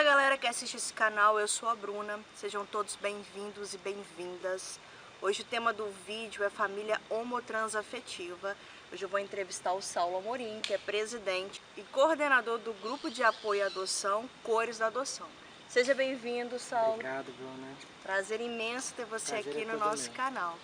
Fala galera que assiste esse canal, eu sou a Bruna, sejam todos bem-vindos e bem-vindas. Hoje o tema do vídeo é família homotransafetiva. Hoje eu vou entrevistar o Saulo Amorim, que é presidente e coordenador do grupo de apoio à adoção Cores da Adoção. Seja bem-vindo, Saulo. Obrigado, Bruna. Prazer imenso ter você Prazer aqui é no todo nosso meu. canal.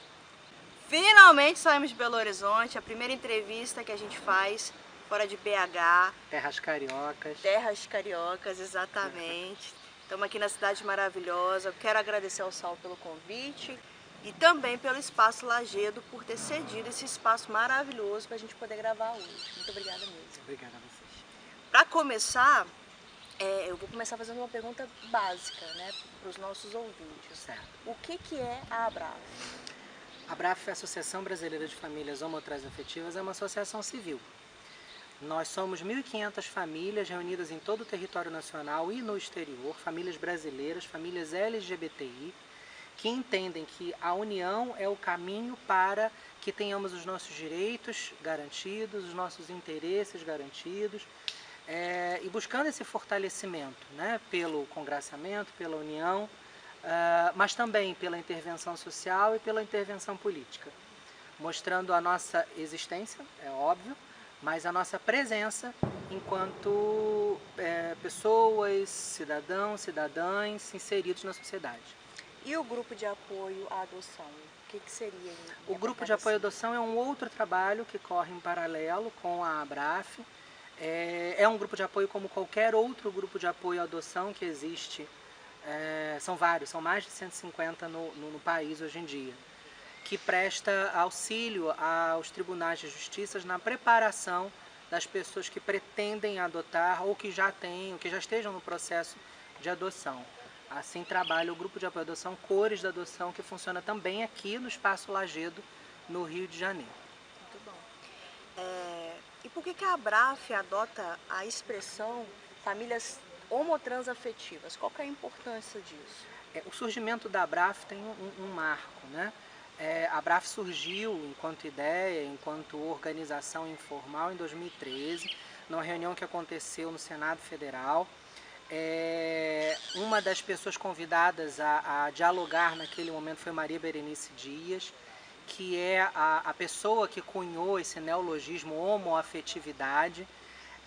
Finalmente saímos de Belo Horizonte, a primeira entrevista que a gente faz fora de BH. Terras cariocas. Terras cariocas, exatamente. Estamos aqui na cidade maravilhosa. Eu quero agradecer ao Saulo pelo convite e também pelo Espaço Lagedo por ter cedido esse espaço maravilhoso para a gente poder gravar hoje. Muito obrigada mesmo. Obrigado a vocês. Para começar, eu vou começar fazendo uma pergunta básica, né, para os nossos ouvintes. Certo. O que é a ABRAF? A ABRAF, a Associação Brasileira de Famílias Homotransafetivas, é uma associação civil. Nós somos 1.500 famílias reunidas em todo o território nacional e no exterior, famílias brasileiras, famílias LGBTI, que entendem que a união é o caminho para que tenhamos os nossos direitos garantidos, os nossos interesses garantidos, e buscando esse fortalecimento, né, pelo congraçamento, pela união, mas também pela intervenção social e pela intervenção política, mostrando a nossa existência, é óbvio, mas a nossa presença enquanto pessoas, cidadãos, cidadãs inseridos na sociedade. E o grupo de apoio à adoção? O que seria? O grupo de apoio à adoção é um outro trabalho que corre em paralelo com a ABRAF. É um grupo de apoio como qualquer outro grupo de apoio à adoção que existe. São vários, são mais de 150 no país hoje em dia, que presta auxílio aos tribunais de justiça na preparação das pessoas que pretendem adotar ou que já têm, ou que já estejam no processo de adoção. Assim trabalha o grupo de apoio à adoção Cores da Adoção, que funciona também aqui no Espaço Lagedo, no Rio de Janeiro. Muito bom. E por que a ABRAF adota a expressão famílias homotransafetivas? Qual que é a importância disso? O surgimento da ABRAF tem um marco, né? A ABRAF surgiu enquanto ideia, enquanto organização informal em 2013, numa reunião que aconteceu no Senado Federal. Uma das pessoas convidadas a dialogar naquele momento foi Maria Berenice Dias, que é a pessoa que cunhou esse neologismo homoafetividade.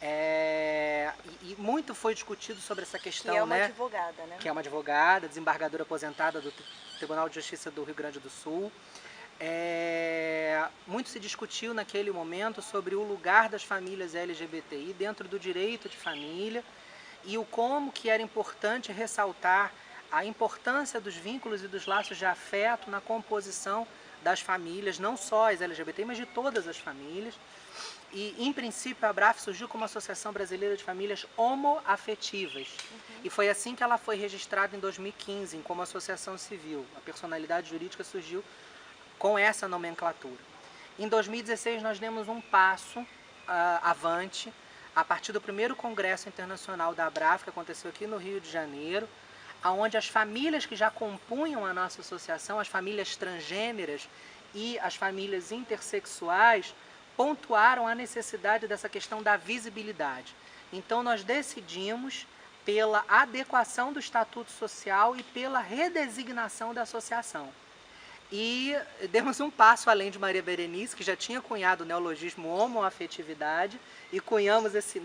E muito foi discutido sobre essa questão, que é uma né? advogada, né? Que é uma advogada, desembargadora aposentada do Tribunal de Justiça do Rio Grande do Sul. Muito se discutiu naquele momento sobre o lugar das famílias LGBTI dentro do direito de família e o como que era importante ressaltar a importância dos vínculos e dos laços de afeto na composição das famílias, não só as LGBTI, mas de todas as famílias. E, em princípio, a ABRAF surgiu como Associação Brasileira de Famílias Homoafetivas. E foi assim que ela foi registrada em 2015, como associação civil. A personalidade jurídica surgiu com essa nomenclatura. Em 2016, nós demos um passo avante, a partir do primeiro Congresso Internacional da ABRAF, que aconteceu aqui no Rio de Janeiro, onde as famílias que já compunham a nossa associação, as famílias transgêneras e as famílias intersexuais, pontuaram a necessidade dessa questão da visibilidade. Então nós decidimos pela adequação do estatuto social e pela redesignação da associação. E demos um passo além de Maria Berenice, que já tinha cunhado o neologismo homoafetividade, e cunhamos esse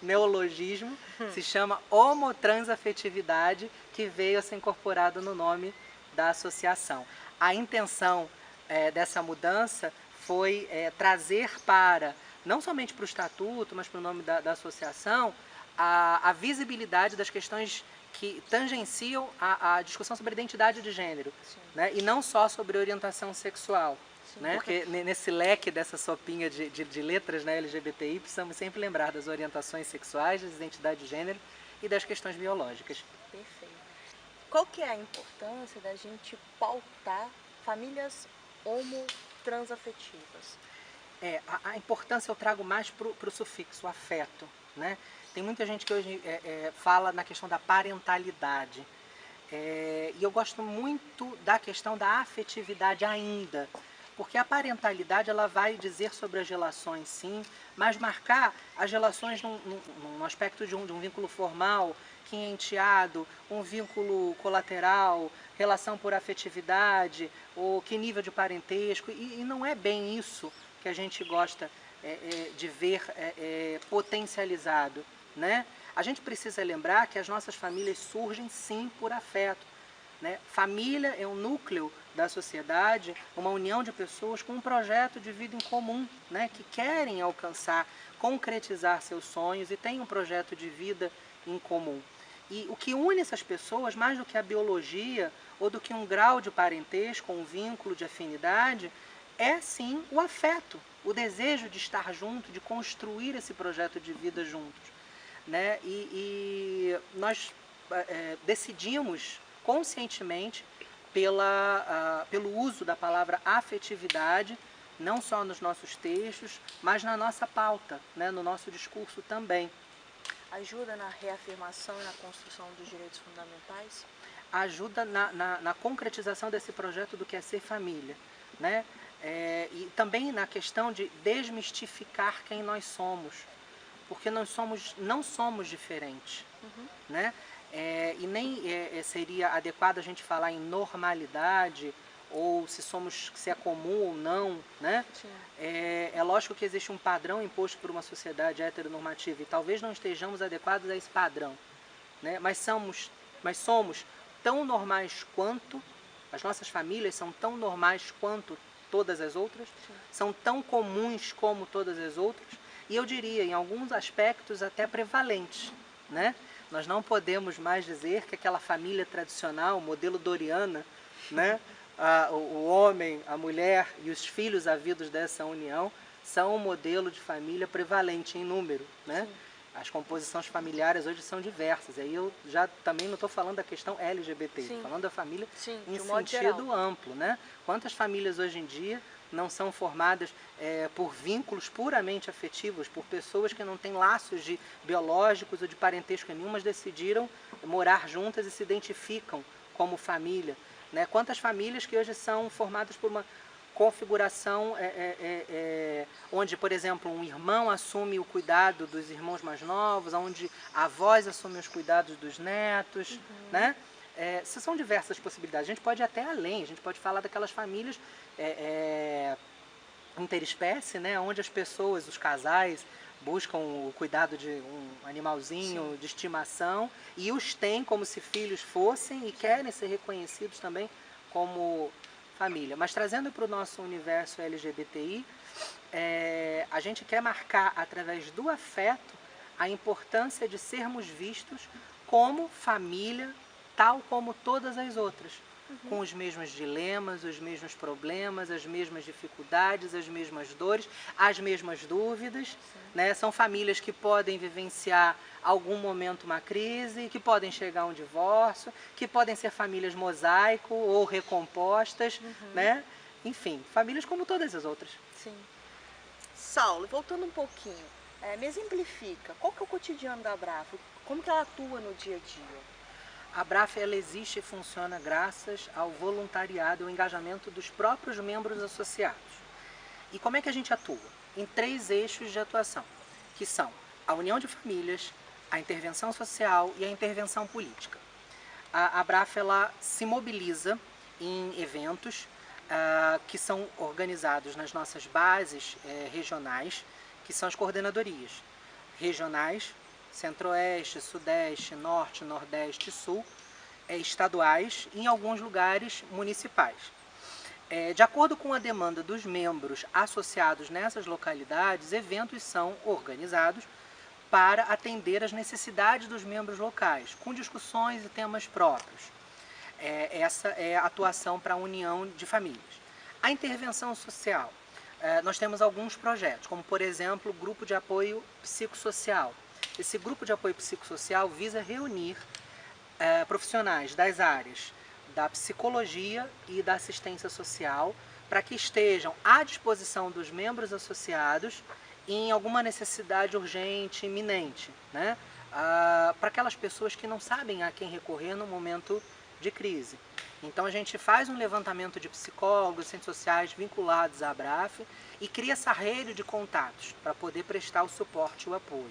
neologismo, se chama homotransafetividade, que veio a ser incorporado no nome da associação. A intenção dessa mudança foi trazer para, não somente para o estatuto, mas para o nome da associação, a visibilidade das questões que tangenciam a discussão sobre identidade de gênero, né? E não só sobre orientação sexual. Né? Porque nesse leque dessa sopinha de letras, né, LGBTI, precisamos sempre lembrar das orientações sexuais, das identidades de gênero e das questões biológicas. Perfeito. Qual que é a importância da gente pautar famílias homotransafetivas? A importância eu trago mais para o sufixo, o afeto, né? Tem muita gente que hoje fala na questão da parentalidade. E eu gosto muito da questão da afetividade ainda, Porque a parentalidade ela vai dizer sobre as relações, sim, mas marcar as relações num aspecto de um vínculo formal, que é enteado, um vínculo colateral, relação por afetividade, ou que nível de parentesco, e não é bem isso que a gente gosta de ver potencializado, né? A gente precisa lembrar que as nossas famílias surgem sim por afeto, né? Família é um núcleo da sociedade, uma união de pessoas com um projeto de vida em comum, né? Que querem alcançar, concretizar seus sonhos e têm um projeto de vida em comum. E o que une essas pessoas, mais do que a biologia ou do que um grau de parentesco, um vínculo de afinidade, é sim o afeto, o desejo de estar junto, de construir esse projeto de vida juntos, né? E nós decidimos conscientemente pelo uso da palavra afetividade, não só nos nossos textos, mas na nossa pauta, né? No nosso discurso também. Ajuda na reafirmação e na construção dos direitos fundamentais? Ajuda na concretização desse projeto do que é ser família, né? E também na questão de desmistificar quem nós somos, porque não somos diferentes, né? E nem seria adequado a gente falar em normalidade ou se é comum ou não, né? É lógico que existe um padrão imposto por uma sociedade heteronormativa e talvez não estejamos adequados a esse padrão, né? Mas somos tão normais quanto, as nossas famílias são tão normais quanto todas as outras, são tão comuns como todas as outras, e eu diria, em alguns aspectos, até prevalentes, né? Nós não podemos mais dizer que aquela família tradicional, modelo Doriana, né? O homem, a mulher e os filhos havidos dessa união são um modelo de família prevalente em número, né? As composições familiares hoje são diversas. Aí eu já também não estou falando da questão LGBT, estou falando da família em sentido amplo, né? Quantas famílias hoje em dia não são formadas por vínculos puramente afetivos, por pessoas que não têm laços biológicos ou de parentesco nenhum, mas decidiram morar juntas e se identificam como família, né? Quantas famílias que hoje são formadas por uma configuração onde, por exemplo, um irmão assume o cuidado dos irmãos mais novos, onde avós assumem os cuidados dos netos, né? São diversas possibilidades. A gente pode ir até além, a gente pode falar daquelas famílias interespécie, né? Onde as pessoas, os casais, buscam o cuidado de um animalzinho de estimação e os têm como se filhos fossem e querem ser reconhecidos também como família. Mas trazendo para o nosso universo LGBTI, a gente quer marcar através do afeto a importância de sermos vistos como família, tal como todas as outras, com os mesmos dilemas, os mesmos problemas, as mesmas dificuldades, as mesmas dores, as mesmas dúvidas, né? São famílias que podem vivenciar algum momento uma crise, que podem chegar a um divórcio, que podem ser famílias mosaico ou recompostas, né? Enfim, famílias como todas as outras. Sim. Saulo, voltando um pouquinho, me exemplifica, qual que é o cotidiano da Abrafe? Como que ela atua no dia a dia? A Abrafe ela existe e funciona graças ao voluntariado e ao engajamento dos próprios membros associados. E como é que a gente atua? Em 3 eixos de atuação, que são a união de famílias, a intervenção social e a intervenção política. A Abrafe ela se mobiliza em eventos que são organizados nas nossas bases regionais, que são as coordenadorias regionais, Centro-Oeste, Sudeste, Norte, Nordeste e Sul, estaduais e em alguns lugares municipais. De acordo com a demanda dos membros associados nessas localidades, eventos são organizados para atender às necessidades dos membros locais, com discussões e temas próprios. Essa é a atuação para a união de famílias. A intervenção social. Nós temos alguns projetos, como por exemplo o Grupo de Apoio Psicossocial. Esse grupo de apoio psicossocial visa reunir profissionais das áreas da psicologia e da assistência social para que estejam à disposição dos membros associados em alguma necessidade urgente, iminente, né? Para aquelas pessoas que não sabem a quem recorrer no momento de crise. Então a gente faz um levantamento de psicólogos, ciências sociais vinculados à ABRAF e cria essa rede de contatos para poder prestar o suporte e o apoio.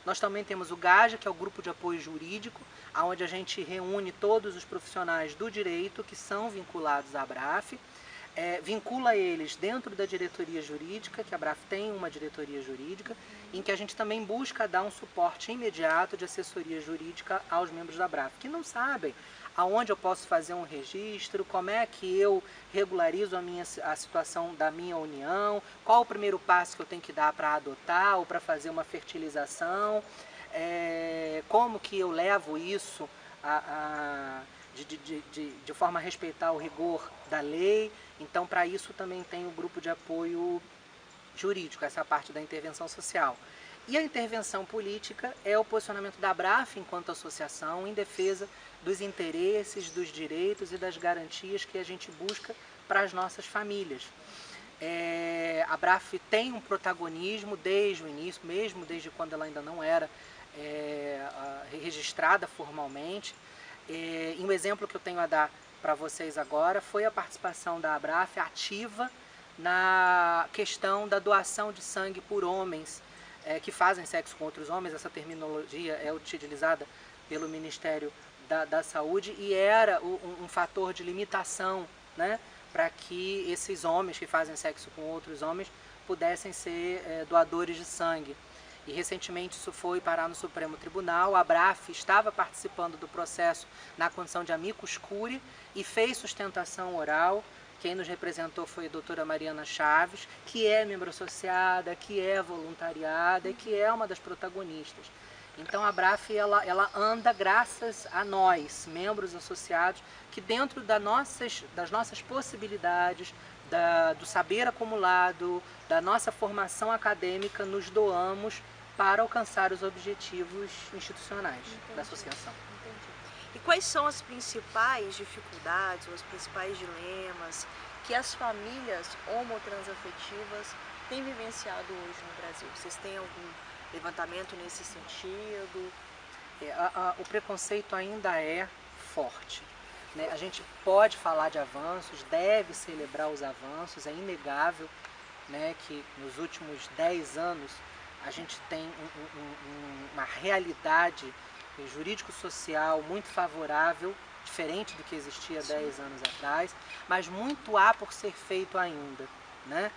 Nós também temos o GAJA, que é o Grupo de Apoio Jurídico, onde a gente reúne todos os profissionais do direito que são vinculados à ABRAF, vincula eles dentro da diretoria jurídica, que a ABRAF tem uma diretoria jurídica, em que a gente também busca dar um suporte imediato de assessoria jurídica aos membros da ABRAF, que não sabem aonde eu posso fazer um registro, como é que eu regularizo a situação da minha união, qual o primeiro passo que eu tenho que dar para adotar ou para fazer uma fertilização, como que eu levo isso de forma a respeitar o rigor da lei. Então, para isso também tem o grupo de apoio jurídico, essa parte da intervenção social. E a intervenção política é o posicionamento da ABRAF enquanto associação em defesa dos interesses, dos direitos e das garantias que a gente busca para as nossas famílias. A ABRAF tem um protagonismo desde o início, mesmo desde quando ela ainda não era registrada formalmente. E um exemplo que eu tenho a dar para vocês agora foi a participação da ABRAF ativa na questão da doação de sangue por homens que fazem sexo com outros homens. Essa terminologia é utilizada pelo Ministério da Saúde e era um fator de limitação, né, para que esses homens que fazem sexo com outros homens pudessem ser doadores de sangue. E recentemente isso foi parar no Supremo Tribunal. A ABRAF estava participando do processo na condição de amicus curiae e fez sustentação oral. Quem nos representou foi a doutora Mariana Chaves, que é membro associada, que é voluntariada e que é uma das protagonistas. Então a ABRAF ela anda graças a nós, membros associados, que dentro das nossas possibilidades, do saber acumulado, da nossa formação acadêmica, nos doamos para alcançar os objetivos institucionais da associação. E quais são as principais dificuldades, os principais dilemas que as famílias homotransafetivas têm vivenciado hoje no Brasil? Vocês têm algum levantamento nesse sentido? O preconceito ainda é forte, né? A gente pode falar de avanços, deve celebrar os avanços, é inegável, né, que nos últimos 10 anos a gente tem uma realidade jurídico-social muito favorável, diferente do que existia 10 anos atrás, mas muito há por ser feito ainda, né?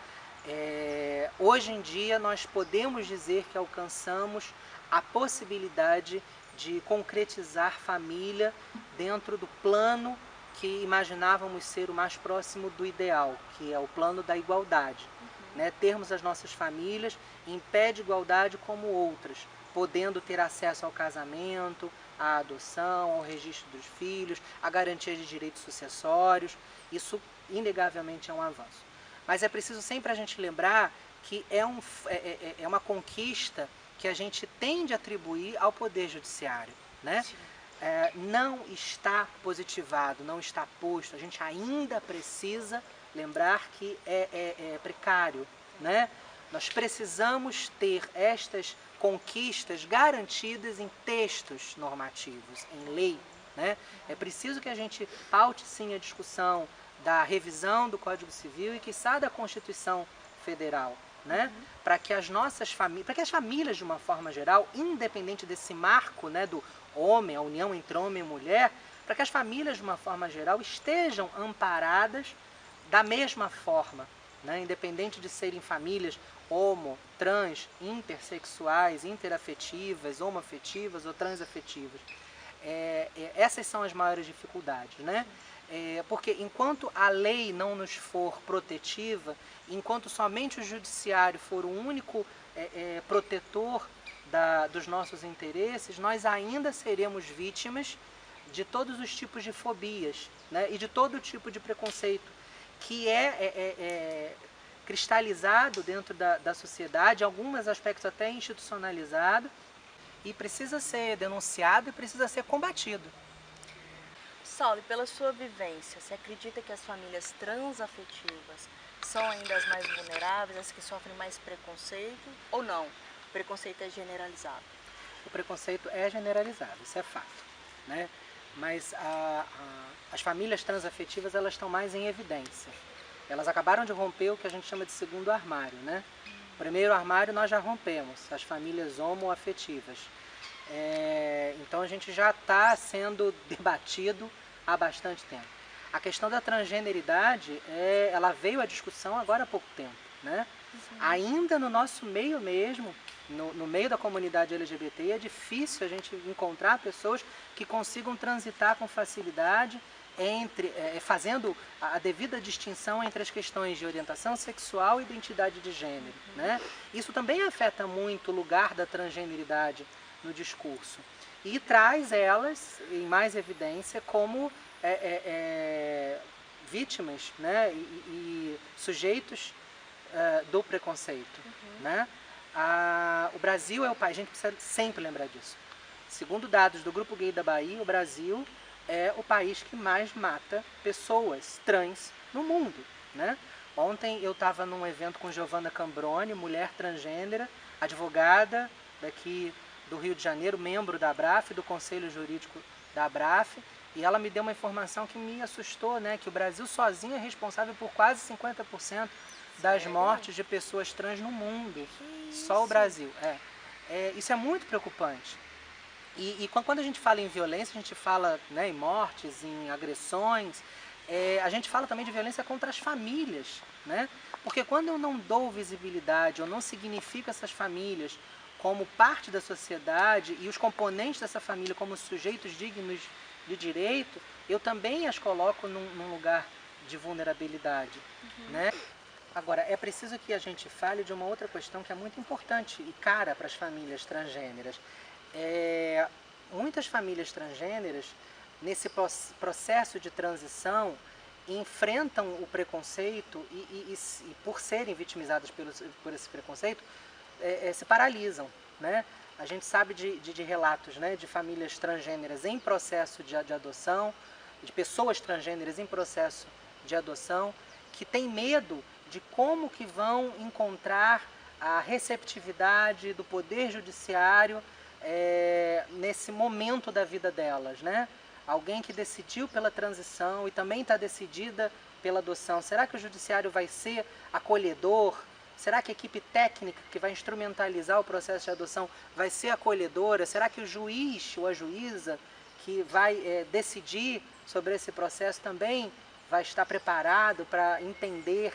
Hoje em dia nós podemos dizer que alcançamos a possibilidade de concretizar família dentro do plano que imaginávamos ser o mais próximo do ideal, que é o plano da igualdade. Né? Termos as nossas famílias em pé de igualdade como outras, podendo ter acesso ao casamento, à adoção, ao registro dos filhos, à garantia de direitos sucessórios. Isso inegavelmente é um avanço. Mas é preciso sempre a gente lembrar que é uma conquista que a gente tem de atribuir ao Poder Judiciário, né? Não está positivado, não está posto, a gente ainda precisa lembrar que é precário, né? Nós precisamos ter estas conquistas garantidas em textos normativos, em lei, né? É preciso que a gente paute sim a discussão da revisão do Código Civil e quiçá da Constituição Federal, né? Para que as nossas famílias, para que as famílias de uma forma geral, independente desse marco, né, do homem, a união entre homem e mulher, para que as famílias de uma forma geral estejam amparadas da mesma forma, né? Independente de serem famílias homo, trans, intersexuais, interafetivas, homoafetivas ou transafetivas. Essas são as maiores dificuldades, né? Porque enquanto a lei não nos for protetiva, enquanto somente o judiciário for o único protetor dos nossos interesses, nós ainda seremos vítimas de todos os tipos de fobias, né? E de todo tipo de preconceito que é cristalizado dentro da sociedade, em alguns aspectos até institucionalizado, e precisa ser denunciado e precisa ser combatido. Saulo, pela sua vivência, você acredita que as famílias transafetivas são ainda as mais vulneráveis, as que sofrem mais preconceito, ou não? O preconceito é generalizado? O preconceito é generalizado, isso é fato, né? mas as famílias transafetivas elas estão mais em evidência. Elas acabaram de romper o que a gente chama de segundo armário, né? O primeiro armário nós já rompemos, as famílias homoafetivas. Então a gente já está sendo debatido há bastante tempo. A questão da transgeneridade, ela veio à discussão agora há pouco tempo, né? Ainda no nosso meio mesmo, no meio da comunidade LGBT, é difícil a gente encontrar pessoas que consigam transitar com facilidade fazendo a devida distinção entre as questões de orientação sexual e identidade de gênero, né? Isso também afeta muito o lugar da transgeneridade no discurso e traz elas em mais evidência como vítimas, né? e sujeitos do preconceito, né? O Brasil é o país, a gente precisa sempre lembrar disso. Segundo dados do Grupo Gay da Bahia, o Brasil é o país que mais mata pessoas trans no mundo, né? Ontem eu estava num evento com Giovana Cambroni, mulher transgênera, advogada daqui do Rio de Janeiro, membro da ABRAF, do Conselho Jurídico da ABRAF, e ela me deu uma informação que me assustou, né? Que o Brasil sozinho é responsável por quase 50% das mortes de pessoas trans no mundo. Só o Brasil. Isso é muito preocupante. E quando a gente fala em violência, a gente fala, né, em mortes, em agressões, a gente fala também de violência contra as famílias, né? Porque quando eu não dou visibilidade, eu não significo essas famílias como parte da sociedade e os componentes dessa família como sujeitos dignos de direito, eu também as coloco num lugar de vulnerabilidade, né? Agora, é preciso que a gente fale de uma outra questão que é muito importante e cara para as famílias transgêneras. Muitas famílias transgêneras, nesse processo de transição, enfrentam o preconceito e por serem vitimizadas por esse preconceito, se paralisam, né? A gente sabe de relatos, né, de famílias transgêneras em processo de adoção, de pessoas transgêneras em processo de adoção, que têm medo de como que vão encontrar a receptividade do poder judiciário nesse momento da vida delas, né? Alguém que decidiu pela transição e também está decidida pela adoção. Será que o judiciário vai ser acolhedor? Será que a equipe técnica que vai instrumentalizar o processo de adoção vai ser acolhedora? Será que o juiz ou a juíza que vai decidir sobre esse processo também vai estar preparado para entender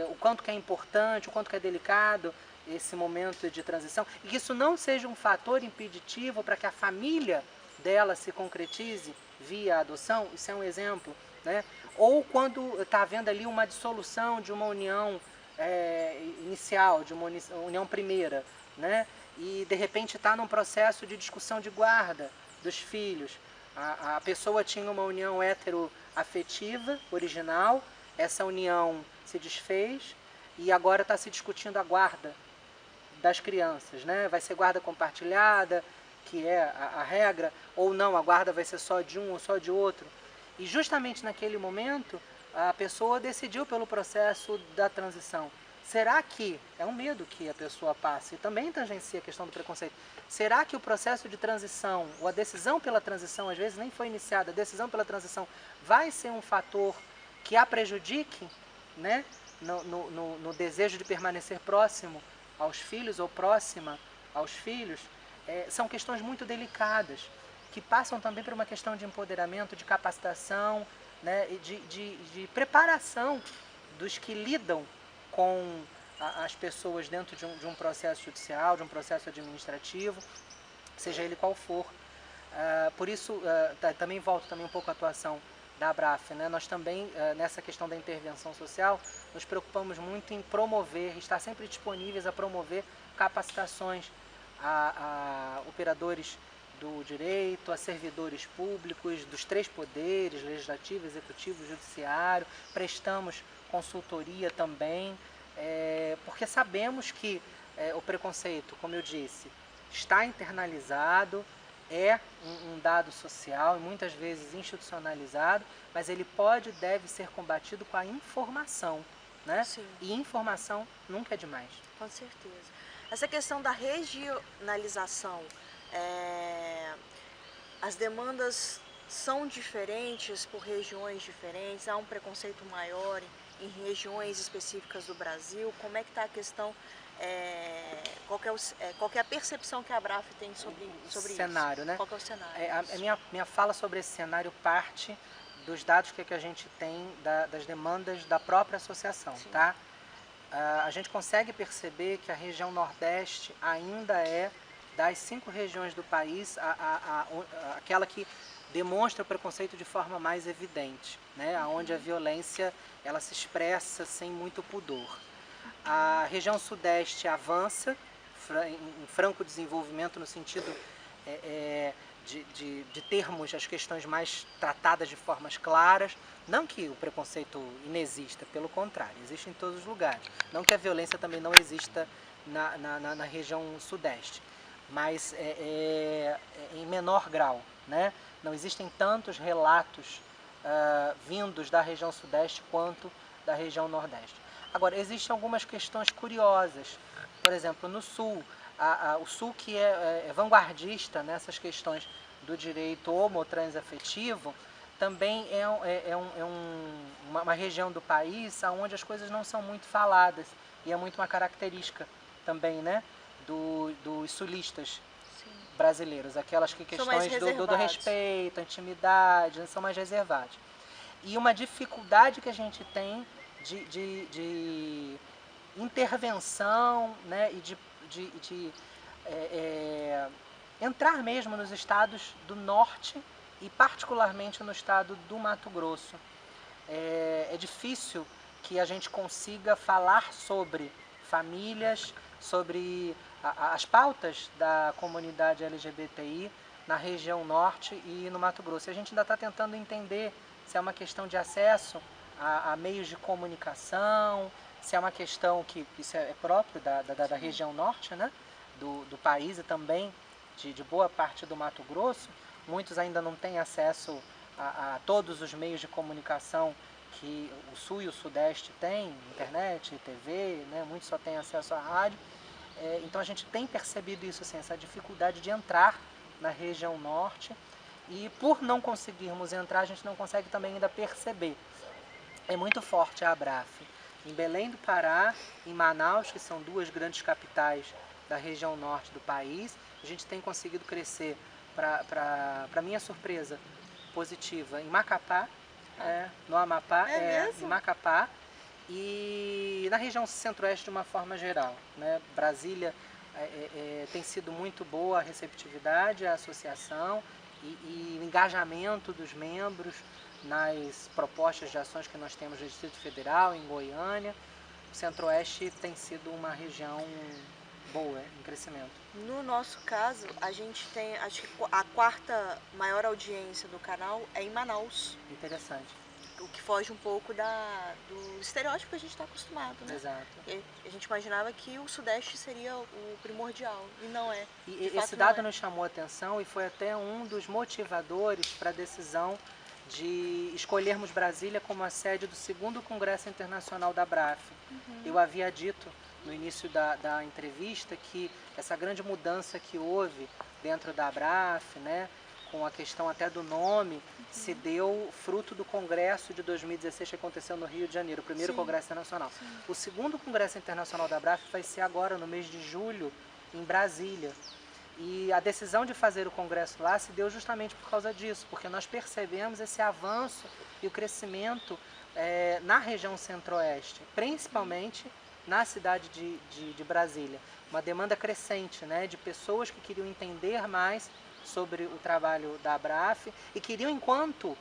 o quanto que é importante, o quanto que é delicado esse momento de transição, e que isso não seja um fator impeditivo para que a família dela se concretize via adoção? Isso é um exemplo, né? Ou quando está havendo ali uma dissolução de uma união inicial, de uma união primeira, né? E de repente está num processo de discussão de guarda dos filhos. A pessoa tinha uma união heteroafetiva original, essa união se desfez e agora está se discutindo a guarda das crianças, né? Vai ser guarda compartilhada, que é a regra, ou não, a guarda vai ser só de um ou só de outro. E justamente naquele momento, a pessoa decidiu pelo processo da transição. Será que, é um medo que a pessoa passe, e também tangencia a questão do preconceito, será que o processo de transição, ou a decisão pela transição, às vezes nem foi iniciada, a decisão pela transição vai ser um fator que a prejudique, né, no desejo de permanecer próximo aos filhos ou próxima aos filhos? São questões muito delicadas, que passam também por uma questão de empoderamento, de capacitação, né, de preparação dos que lidam com as pessoas dentro de um processo judicial, de um processo administrativo, seja ele qual for. Por isso, também volto também um pouco à atuação da ABRAF, né? Nós também, nessa questão da intervenção social, nos preocupamos muito em promover, estar sempre disponíveis a promover capacitações a operadores do direito, a servidores públicos dos 3 poderes, legislativo, executivo, judiciário. Prestamos consultoria também, porque sabemos que o preconceito, como eu disse, está internalizado, é um dado social e muitas vezes institucionalizado, mas ele pode e deve ser combatido com a informação, né? Sim. E informação nunca é demais. Com certeza. Essa questão da regionalização, as demandas são diferentes por regiões diferentes? Há um preconceito maior em regiões específicas do Brasil? Como é que está a questão, qual que é a percepção que a Abraf tem sobre cenário, isso? né? Qual que é o cenário? Minha fala sobre esse cenário parte dos dados que a gente tem das demandas da própria associação, Sim. tá? A gente consegue perceber que a região Nordeste ainda é, das 5 regiões do país, aquela que demonstra o preconceito de forma mais evidente, né? Onde a violência ela se expressa sem muito pudor. A região Sudeste avança em franco desenvolvimento no sentido de termos as questões mais tratadas de formas claras. Não que o preconceito inexista, pelo contrário, existe em todos os lugares. Não que a violência também não exista na região Sudeste, mas em menor grau, né? Não existem tantos relatos vindos da região Sudeste quanto da região Nordeste. Agora, existem algumas questões curiosas. Por exemplo, no Sul, o Sul que é vanguardista nessas questões do direito homotransafetivo, também uma região do país onde as coisas não são muito faladas, e é muito uma característica também, né, dos sulistas brasileiros, aquelas questões do respeito, a intimidade, são mais reservadas. E uma dificuldade que a gente tem de intervenção, né, e de entrar mesmo nos estados do norte e particularmente no estado do Mato Grosso. É difícil que a gente consiga falar sobre famílias, sobre as pautas da comunidade LGBTI na região norte e no Mato Grosso. E a gente ainda está tentando entender se é uma questão de acesso a meios de comunicação, se é uma questão que isso é próprio da região norte, né, do país, e também de boa parte do Mato Grosso. Muitos ainda não têm acesso a todos os meios de comunicação que o Sul e o Sudeste têm, internet, TV, né, muitos só têm acesso à rádio. Então a gente tem percebido isso, assim, essa dificuldade de entrar na região norte, e por não conseguirmos entrar, a gente não consegue também ainda perceber. É muito forte a Abraf em Belém do Pará, em Manaus, que são 2 grandes capitais da região norte do país. A gente tem conseguido crescer, para minha surpresa positiva, em Macapá, no Amapá, em Macapá, e na região centro-oeste de uma forma geral, né? Brasília tem sido muito boa a receptividade, a associação e o engajamento dos membros nas propostas de ações que nós temos no Distrito Federal, em Goiânia. O Centro-Oeste tem sido uma região boa, em crescimento. No nosso caso, a gente tem, acho que a 4ª maior audiência do canal é em Manaus. Interessante. O que foge um pouco do estereótipo que a gente está acostumado, né? Exato. A gente imaginava que o Sudeste seria o primordial, e não é. E esse dado nos chamou a atenção e foi até um dos motivadores para a decisão de escolhermos Brasília como a sede do 2º Congresso Internacional da Abraf. Eu havia dito no início da entrevista que essa grande mudança que houve dentro da Abraf, né, com a questão até do nome, se deu fruto do Congresso de 2016 que aconteceu no Rio de Janeiro, o primeiro Congresso Internacional. O 2º Congresso Internacional da Abraf vai ser agora, no mês de julho, em Brasília. E a decisão de fazer o congresso lá se deu justamente por causa disso, porque nós percebemos esse avanço e o crescimento na região centro-oeste, principalmente na cidade de Brasília. Uma demanda crescente, né, de pessoas que queriam entender mais sobre o trabalho da Abraf e queriam, enquanto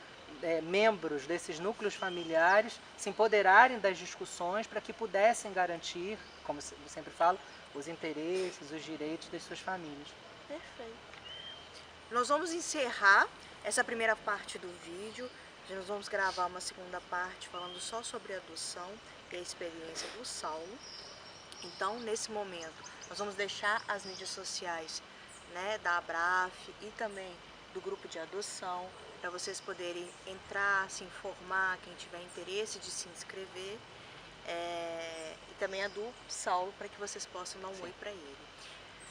membros desses núcleos familiares, se empoderarem das discussões para que pudessem garantir, como eu sempre falo, os interesses, os direitos das suas famílias. Perfeito. Nós vamos encerrar essa primeira parte do vídeo. Nós vamos gravar uma segunda parte falando só sobre a adoção e a experiência do Saulo. Então, nesse momento, nós vamos deixar as mídias sociais, né, da Abraf e também do grupo de adoção, para vocês poderem entrar, se informar, quem tiver interesse de se inscrever, e também a do Saulo, para que vocês possam dar um oi para ele.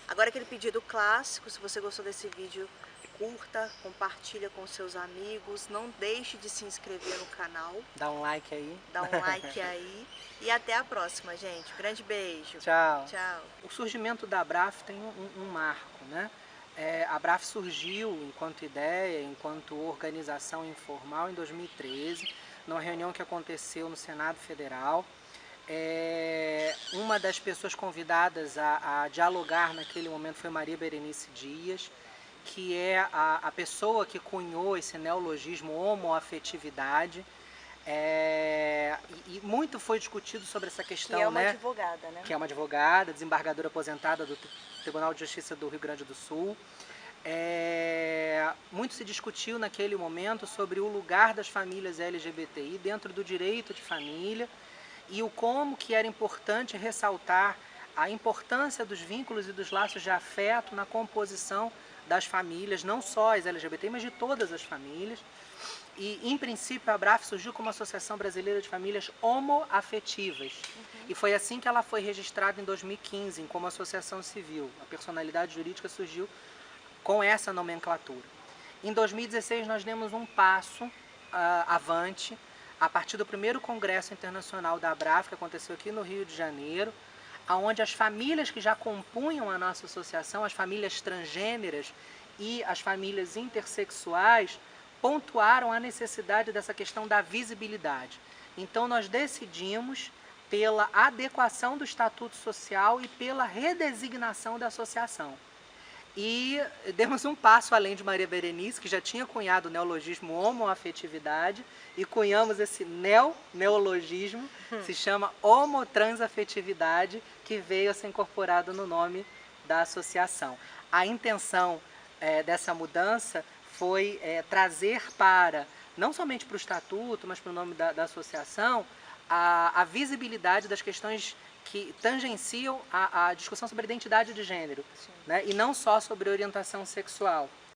Agora aquele pedido clássico, se você gostou desse vídeo, curta, compartilha com seus amigos, não deixe de se inscrever no canal. Dá um like aí. Dá um like aí e até a próxima, gente. Um grande beijo. Tchau. Tchau. O surgimento da Abraf tem um marco, né? A Abraf surgiu enquanto ideia, enquanto organização informal em 2013, numa reunião que aconteceu no Senado Federal. Uma das pessoas convidadas a dialogar naquele momento foi Maria Berenice Dias, que é a pessoa que cunhou esse neologismo homoafetividade. E muito foi discutido sobre essa questão, que é uma né? advogada, né? Que é uma advogada, desembargadora aposentada do Tribunal de Justiça do Rio Grande do Sul. Muito se discutiu naquele momento sobre o lugar das famílias LGBTI dentro do direito de família e o como que era importante ressaltar a importância dos vínculos e dos laços de afeto na composição das famílias, não só as LGBTI, mas de todas as famílias. E, em princípio, a Abraf surgiu como Associação Brasileira de Famílias Homoafetivas. E foi assim que ela foi registrada em 2015, como associação civil. A personalidade jurídica surgiu com essa nomenclatura. Em 2016, nós demos um passo avante, a partir do primeiro Congresso Internacional da Abraf, que aconteceu aqui no Rio de Janeiro, onde as famílias que já compunham a nossa associação, as famílias transgêneras e as famílias intersexuais, pontuaram a necessidade dessa questão da visibilidade. Então nós decidimos pela adequação do Estatuto Social e pela redesignação da associação. E demos um passo além de Maria Berenice, que já tinha cunhado o neologismo homoafetividade, e cunhamos esse neologismo, se chama homotransafetividade, que veio a ser incorporado no nome da associação. A intenção dessa mudança foi trazer para, não somente para o estatuto, mas para o nome da associação, a visibilidade das questões que tangenciam a discussão sobre identidade de gênero, né? E não só sobre orientação sexual.